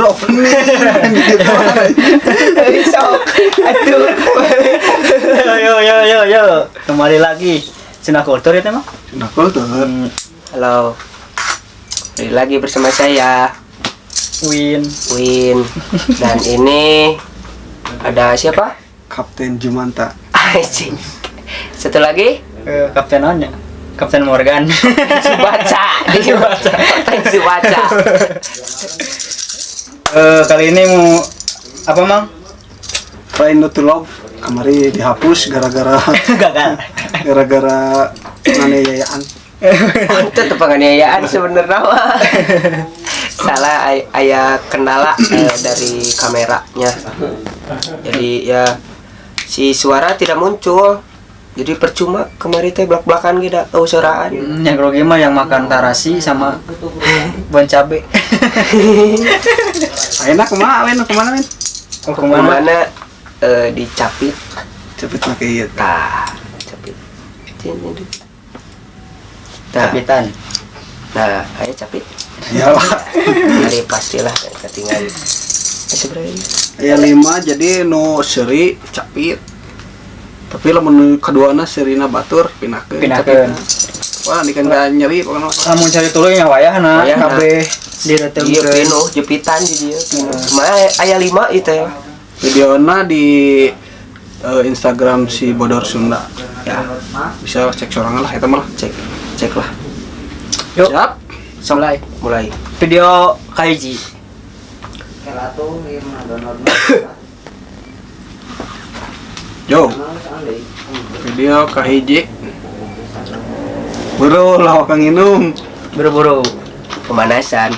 baru opening gitu. Sok. Aduh. Yo. Kembali lagi. Sunda Kultur ya, Mas? Sunda Kultur. Halo. Kembali lagi bersama saya Win. Dan ini ada siapa? Kapten Jumanta. Anjing. Satu lagi Kapten Onya. Kapten Morgan. Subaca. Kapten Subaca. Kali ini mau apa, Mang? Try not to love. Kemarin dihapus gara-gara penganiayaan. Itu tuh penganiayaan sebenarnya mah. Salah aya kendala dari kameranya. Jadi ya si suara tidak muncul. Jadi percuma kemarin teh belak-belakan gitu tahu suaraan. Yang grogi mah yang makan tarasi sama bon cabe. Enak kemana men? Kemana? Dicapit. Cepet pakai ieu. Capit. Capitan. Nah, ayo capit. Iyalah. Hari pastilah ketinggalan. Seberapa? Aya 5 jadi nu seri capit. Tapi lamun kaduana serina batur pinahkeun. Wah, ini kan nyeri pokoknya. Lamun cari tuluy nya wayahna kabeh diretengkeun. Iya, penuh jepitan jadi ya. Cuma aya 5 itu ya. Videona di Instagram si Bodor Sunda. Ya, bisa cek sorangan lah eta mah. Cek lah. Yuk. Siap. Mulai. Video kaiji. Yo. Video kahiji. Buru lah kang inum. Buru-buru. Pemanasan.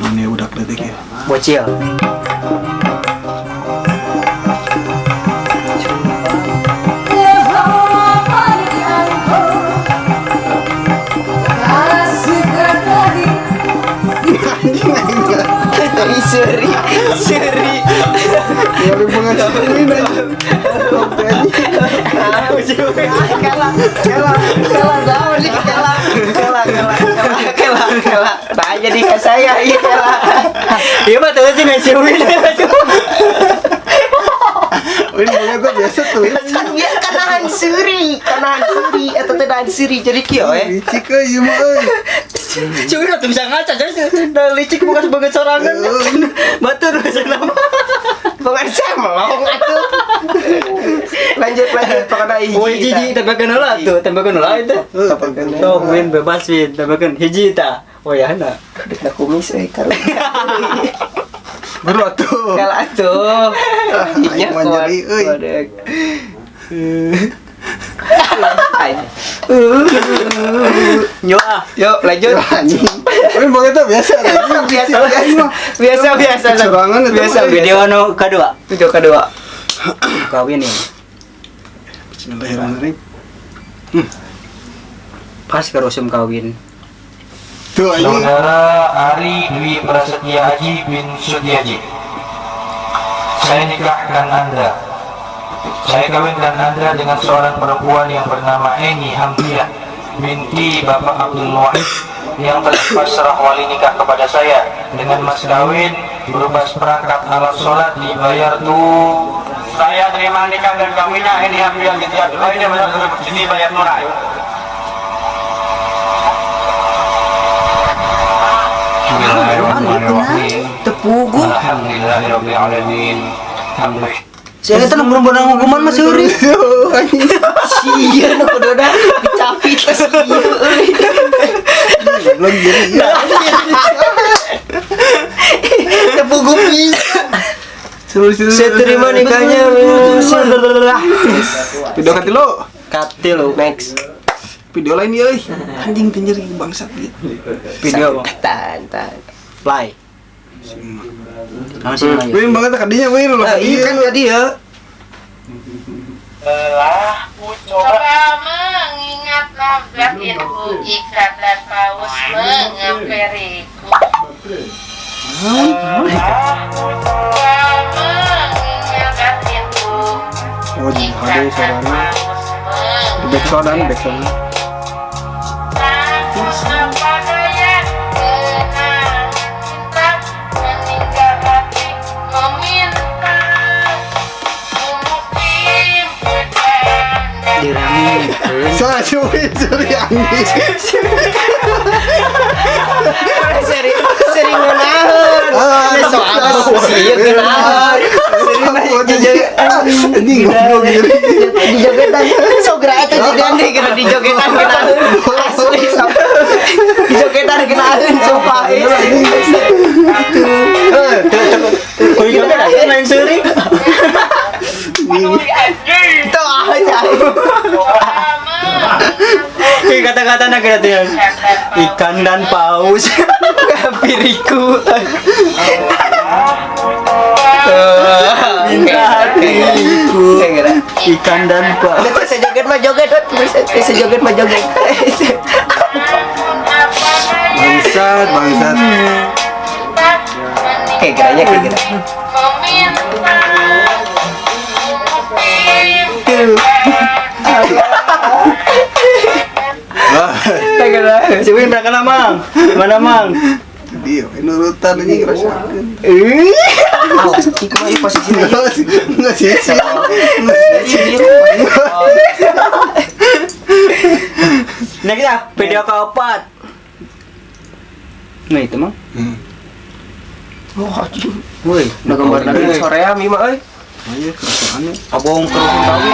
Ini udah detik ya. Bocil. Seri. Ya lu pengen Kela. Nah, jadi ke saya iya kela. Iya mah terus sih si Win. Win banget tuh biasa tuh. Kan biar kanahan suri atau tidak suri jadi kieu Licik ieu mah euy. Cuy tuh bisa ngaca jadi licik bukan sebagai sorangan. Batur bahasa nama. Bukan semlong atuh. Lanjut pokoknya hiji. Oh hiji tembakan heula tuh, tembakan heula itu. Tuh Win bebas Win, tembakan hiji ta. Oh ya na. Udah kumis karo. Baru atuh. Kalau atuh. Aing mah nyeri euy. Yuk lanjut. Win banget tuh biasa. Biasa. Sorangan itu Biasa. mah. Video nu kedua. Video kedua. Kawin ini. Bismillahirrahmanirrahim. Pas kerusum kawin. Tuh anjing. Saudara Ari Dwi Prasetya Haji bin Sutiaji, saya nikahkan Anda. Saya kawinkan Anda dengan seorang perempuan yang bernama Eni Hamdiah binti Bapak Abdul Wahid yang telah pasrah wali nikah kepada saya dengan mas kawin berupa seperangkat alat sholat dibayar tuh. Saya terima nikah dan kawinnya Eni Hamdiah binti Abdul Wahid yang dibayar tunai. Bismillahirrahmanirrahim. Tepugu. Alhamdulillahirabbil alamin. Saya kata bener-bener hukuman Mas Yuri. Sia nu kudoda dicapit sia euy. Belum jadi ya. Tepugu pisan. Saya terima nikahnya. Video katilu. Katil Next. Video lain ya euy. Anjing pinjir bangsat dia. video Tan. fly. Sih Win banget kadinya Win lu. Iya kan tadi ya. Telah Coba mengingat nabrak itu ikatan paus mengemperiku. Coba mengingat itu Oh di HD suaranya. Di backsound. Aku apa daya kenangan Seri Andi. Sering ngenahan. Soalnya sih kenahan. Ini ngobrol diri. Di jogetan sogra eta juga nih kena di jogetan kenahan. Asli di jogetan kenahan sumpah. Kuy kita main sering. Itu aja. Kuy kata-kata nak ya. Ikan dan paus. Piriku. Minta hatiku. Ikan dan paus. Bisa joget mah joget, bisa joget mah joget. Bangsat. Kayak geranya kayak gitu. Kayak gitu. Si Win berangkat Mang. Mana Mang? Dia nurutan ini ngerasakan. Iku mah posisi Enggak sih. Next ya, video keempat. Nah itu Mang. Wah, anjing. Woi, Udah gambar lagi sore ya, Mima euy. Ayo kerasaannya. abong terusin tahu.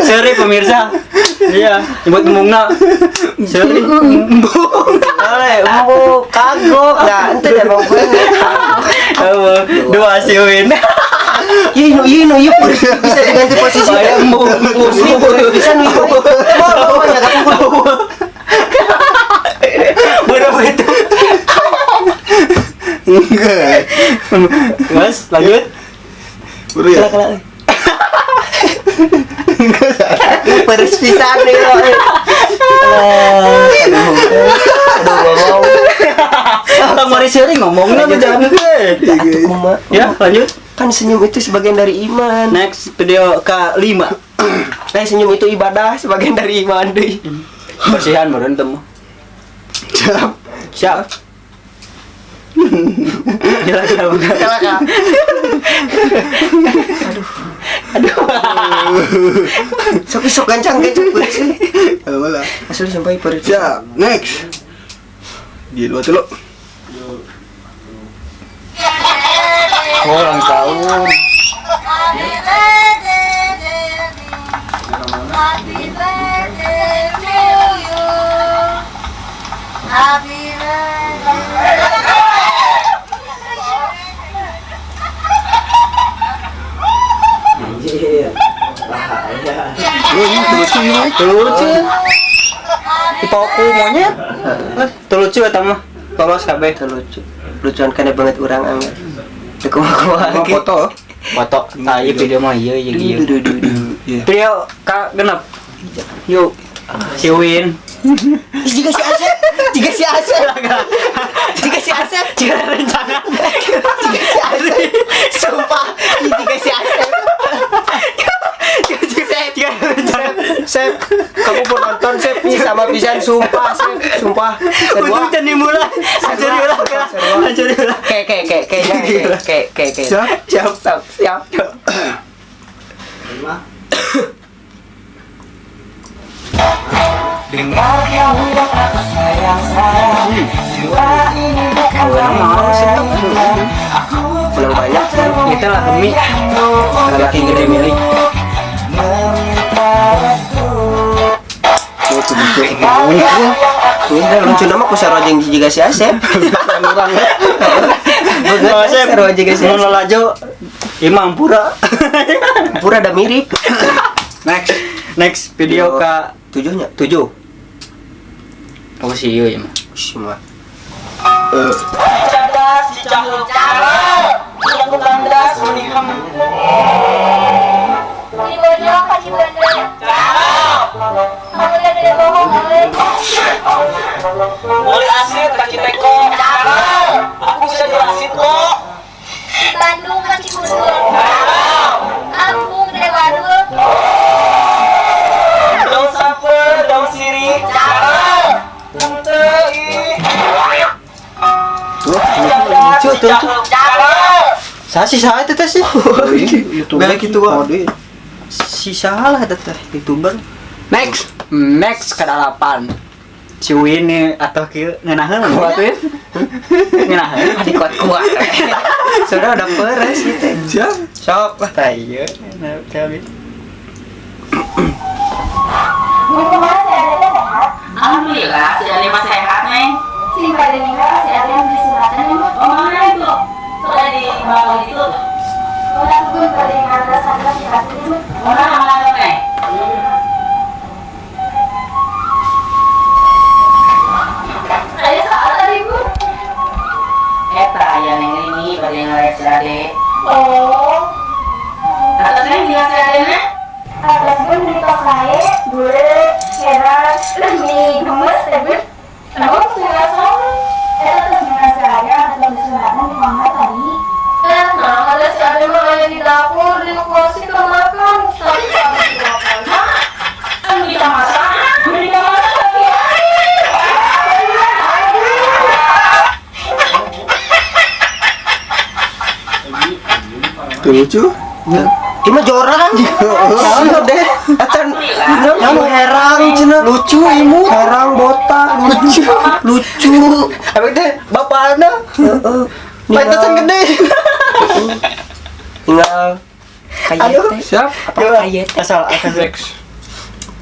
Seri pemirsa. Iya, buat ngomongna. Seri. Kagok. Nah, ente dah mau gue. Dua siwin. Iya, bisa diganti posisi. Bisa nih. Mau enggak apa-apa. Berapa itu? Enggak. Mas, lanjut. Buru ya. Peres pisan nih. Bang Mari sering ngomongnya jangan Ya, lanjut. Kan senyum itu sebagian dari iman. Next video ke-5. Senyum itu ibadah sebagian dari iman deh. Bersihan meureun temu. Siap. Silakan. Sok gancang peres. Malah. Asli sampai peres. Siap. Next. Dia 2 dulu. Ulang tahun. Happy birthday to you. Happy birthday. Lucu. Ipoku monyet. Lucu eta mah. Tolos kabeh. Lucu. Lucuan kana banget urang anggar. Teu kumaha Mau foto. Foto. Nah, ieu video mah ieu ieu. Iya. Video ka genep. Yuk. Si Win. Jika si Asep, jika si rencana, sumpah, jika si Asep, Sep, kamu pun nonton Sep nih sama pisan, sumpah, sumpah, Untung jadi mulai. kayak, siap. Dengarkan budak aku sayang. Jiwa ini bukanlah mainan. Aku Pulang banyak, Kita lah demi laki gede milik. meminta restu. Udah lucu nama ku sarojeng jika si Asep. Saya Sarojeng si mau Asep. lalajo Imam Pura. Pura ada mirip. Next video ke 7-nya. 7. Apa sih ieu ya mah? Semua. Cerdas di cahaya. aku kandas menikam. Di bojong kan di bandar. Kamu lihat dia bohong, boleh? Boleh asit kaki teko. Aku bisa jelasin kok. Di Bandung kan di Kudul. Ampung di Bandung. Daun saper, daun sirih. Lucu tuh. Saya sih salah itu sih. YouTuber Balik itu, Wak. kode. Si salah itu teh YouTuber. Next ke 8. Ciwin nih atau kieu ngeunaheun Kuatin. ngeunaheun Adi kuat-kuat. sudah udah beres gitu. Siap. Sok lah tah ieu. Nah, cabi. Alhamdulillah, si Ade mah sehat, Neng. Si badan ini si ada yang di selatan ini. Oh, mana itu? Sudah di bawah itu. Orang pun badan yang atas ada di atas ini. Mana mana Neng? Saya salah tadi bu. Eta aya Neng ini bade ngarek si Ade. Oh, Atas Neng dia si Ade na? atas pun di tos lain, bulat, heran, lebih gemes, tapi emang sudah sama. Terus dengan saya atau di selatan di mana tadi? Nah, ada si ada mah di dapur di kursi kamar makan, tapi kalau di dapur mah Kan kita masak, kita masak lagi. Tuh lucu. Ini mah jorang. Naon deh? Acan naon herang cenah. Lucu imut. Herang botak lucu. Lucu. Abis teh bapakna. Pantesan gede. Tinggal Aduh. kayete. Siap. Coba asal akan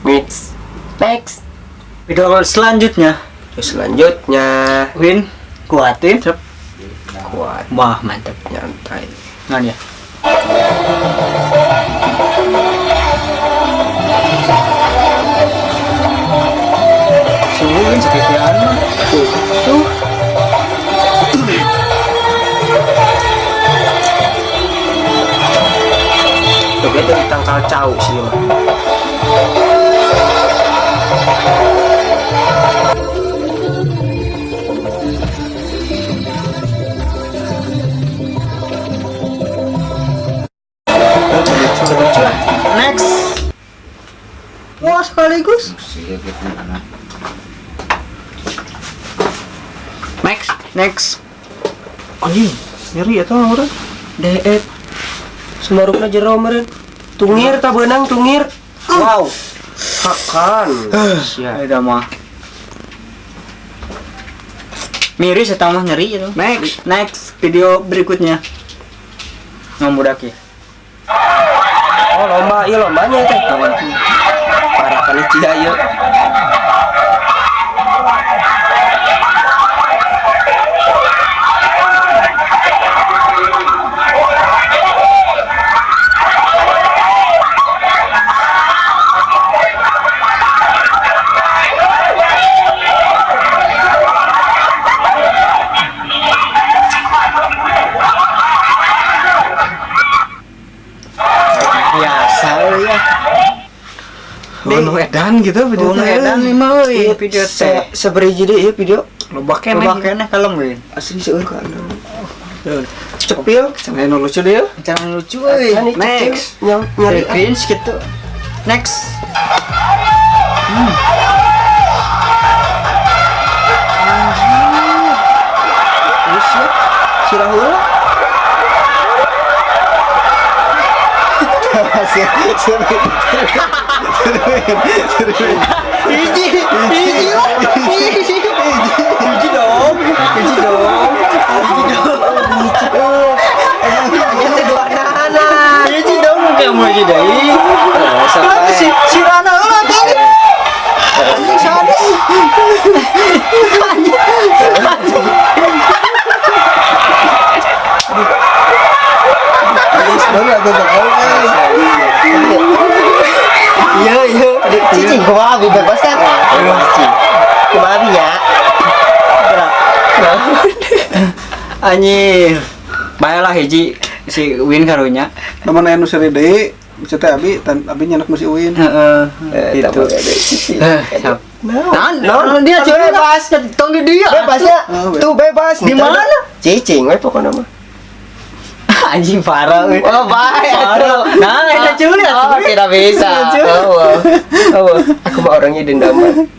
Mix. Next. video selanjutnya. Terus selanjutnya Win kuatin. kuat Wah, mantap. nyantai. Ngan ya. Suwin sekian. Tuh. Tuh kita dari tangkal cau sini mah. Next. Wah, sekaligus. Next. Anjing, nyeri eta orang. Deet. Sumarupna jero meureun. Tungir ta beunang tungir. Wow. Hakan. Sia. Ada mah. Miris eta mah nyeri itu. Next video berikutnya. Ngamudak ya. Oh, lomba, ieu lombanya teh. Para panitia ieu. Biasa ya. Oh, edan gitu video Oh, edan nih mah Iya, video teh. Seberiji deui ieu video. Loba Coba keneh. kene kalem we. Asli seueur ka. Cepil, cenah nu lucu deh. Jangan lucu euy. Next. Nyari Cringe gitu. Next. terus ya. Sirah heula. Hiji dong. Nya teh dua anak-anak. Hiji dong kamu hiji deui. Lah si Rana heula teh. Sadis. Iya. Cicing kumaha bebas kan? Kumaha nya? Anjir. Baiklah hiji si Win karunya. Namun anu seri deui, bisa teh abi nyanak nu si Uin. Heeh. Itu. Nah, dia bebas. Tong di dia. Bebas ya. Oh, Tuh bebas. Di mana? Cicing we pokoknya mah. Anjing parah. Oh, baik. Nah, itu culi Oh, tidak bisa. Oh. Aku mah orangnya dendaman.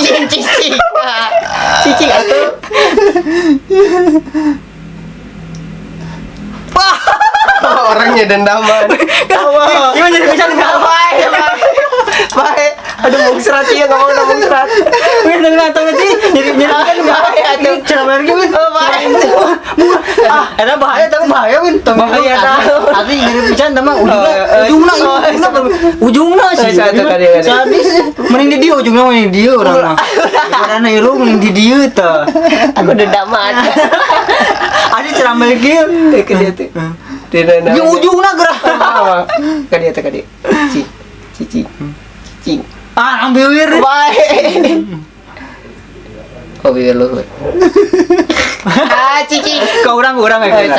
Cicing. Cicing atuh. Orangnya dendaman. Gimana jadi bisa Baik. Aduh, mau serat ya ngomong serat. Wih, dengan tong sih jadi kan bahaya tuh. Cara mereka Win. Oh, baik. Ada bahaya tapi bahaya Win. Tong Bahaya, tahu. Tapi ngirim pisan teman ujungna sih. Satu kali. Sadis mending di dia ujungnya mending di dia orang mah. Karena iru mending di dia tah. Aku dendaman. Ada cara mereka Ke dia tuh. Dia ujungna gerah. Ke dia tuh Cicing. Ah, ambil wir. Baik. Oh, biar lu. Cicing. Kau orang ya.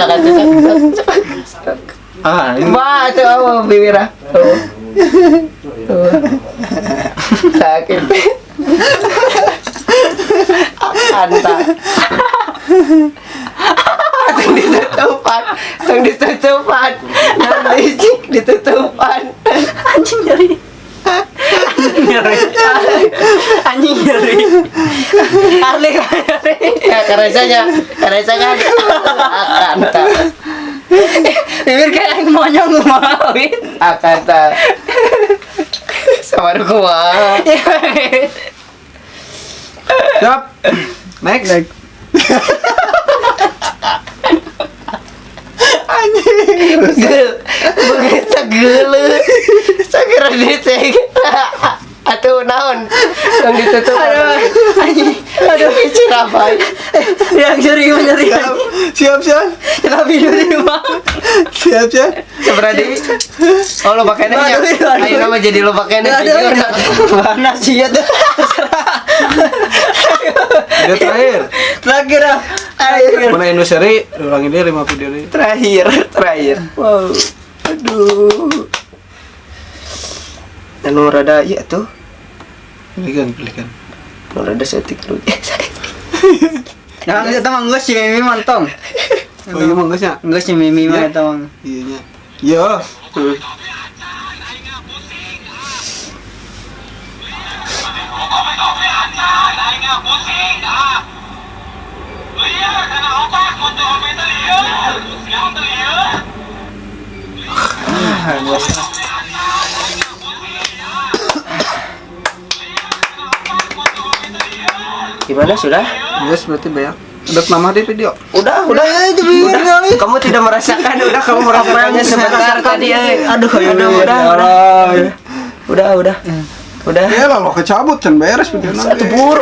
Ah, ini Wah, itu apa bibirah? Sakit. Anta. Ditutupan. Nanti ditutupan. anjing nyeri. Anjing nyeri. Arle nyeri. Ya, karena kan. Anta. Bibir kayak monyong ngomongin. Akanta. Sama gua. Siap. Next. Begitu gelu. Sakira dicek. Atuh naon? Yang ditutup. Aduh, cirabai. Yang nyeri. Siap. Tapi di rumah. Siap. Seberadi. Oh, lo pakainya ya. Ayo nama jadi lo pakainya. Mana sih ya tuh? Video terakhir. Terakhir. Mana Indo seri, ulangi dia 5 video ini. Terakhir. Wow. Aduh. Anu rada iya tuh. Pilihkan. Anu rada setik lu. Nah, kita mah geus si Mimi mantong. Oh iya mah geus nya. Geus si Mimi mah eta mah. Iya nya. Yo. Gimana sudah? Yes, berarti banyak. Udah nama di video. Udah. itu biar kali. Kamu tidak merasakan, udah kamu merasakannya sebentar tadi. Aduh, Udah. Ya lah lo kecabut kan beres video nanti. Satu bur,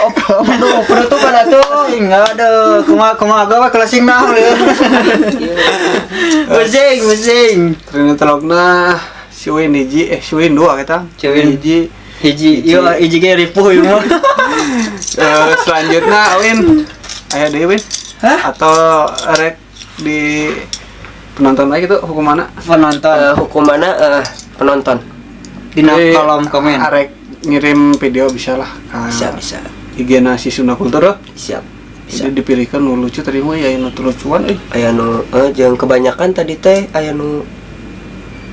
penutupan atuh. Enggak ada. Kumaha gawe kelasing nah. Pusing. Ternyata logna si Win hiji, si Win 2 kita. Si Win. Hiji ge ripuh ieu mah. Selanjutnya Win aya deui Win. Atau rek di penonton lagi tuh hukumanna? Penonton. Penonton. Dina kolom komen. Arek ngirim video bisa lah. Bisa. IG-na si Sunda Kultur. Siap. Jadi dipilihkan nu lucu tadi mah ya nu lucuan Aya nu jeung kebanyakan tadi teh aya nu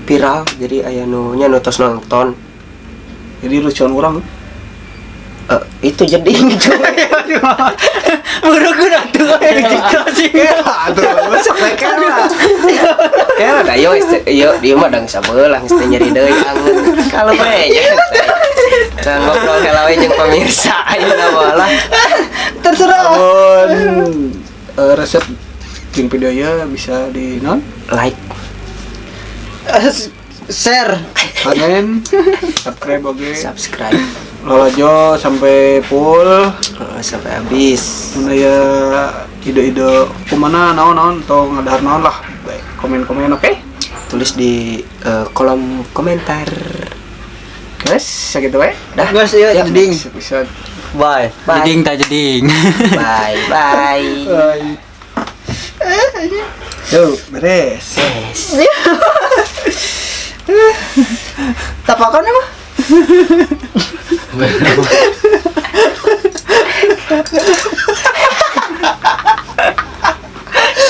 viral, jadi aya nu nya nu tos nonton. Jadi lucuan orang. Itu jadi gitu. Buru-buru atuh closing. Aduh, sampaikan lah. Ya da yo dia mah dang sabelah geus nyeri deui angeun. Kalau we nya. Ngobrol helawe jeung pemirsa ayeuna baheula. Terserah. Resep jeung video ya bisa di non Like, Share. komen, subscribe oke. subscribe Lalajo sampai full. sampai habis. Mana ya ide-ide kumana naon-naon atau ngadahar naon lah. Baik, komen-komen oke. Tulis di kolom komentar. Guys, segitu we. Dah. Guys, ya jeding. Episode. Bye. Bye. Jeding ta jeding. Bye. Bye. Tuh, beres. Tapakan mah.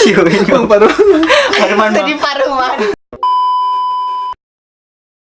Siu ini. Bang Paru. Paruman. Tadi paruman.